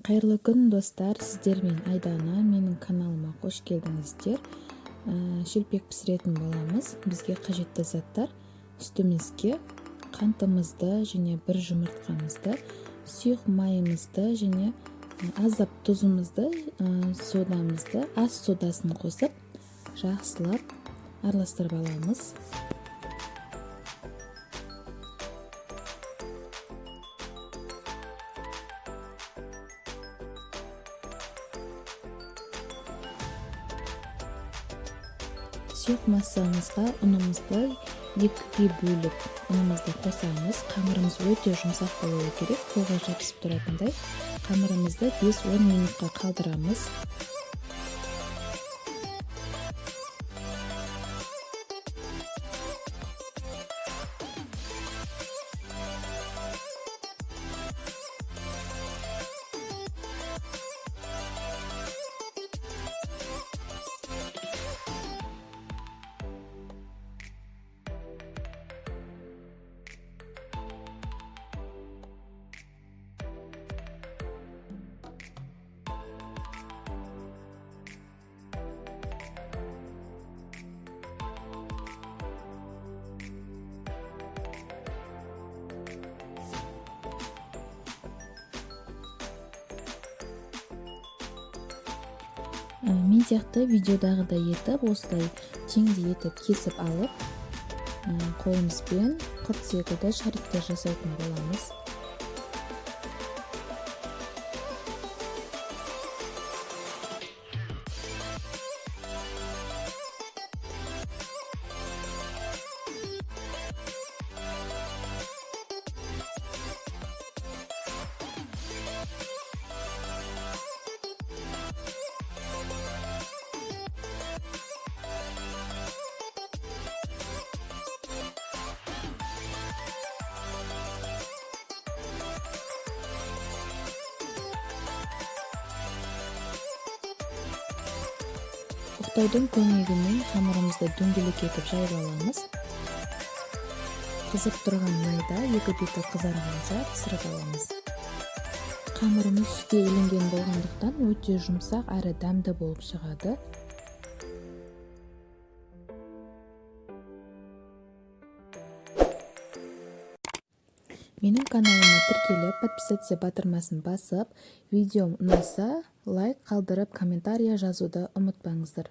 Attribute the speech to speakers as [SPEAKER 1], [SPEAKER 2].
[SPEAKER 1] Қайырлы күн достар, сіздермен Айдана, менің каналыма қош келдіңіздер. Шелпек пісіретін боламыз. Бізге қажетті заттар: үстімізге қантымызды және бір жұмыртқамызды, сұйық майымызды және аздап тұзымызды, содамызды, ас содасын қосып, жақсылап араластырып аламыз. Сұйық массамызға ұнымызды екіге бөліп, ұнымызды қосамыз. Қамырымыз өте жұмсақ болуы керек, қолға жабысып тұратындай. Қамырымызды 5-10 минутқа қалдырамыз. Мен сияқты видеодағыдай етіп, осылай теңдей етіп кесіп алып, қолымызбен құрт секілді шарикті жасайтын боламыз. Оқтаудың көмегімен қамырымызды дөңгелек етіп жайып аламыз. Қызып тұрған майда екі беті қызарғанша пісіріп аламыз. Қамырымыз сүтке иленген болғандықтан өте жұмсақ әрі дәмді болып шығады. Менің каналыма тіркеліп, подписаться батырмасын басып, видеом ұнаса, лайк қалдырып, комментария жазуды ұмытпаңыздар.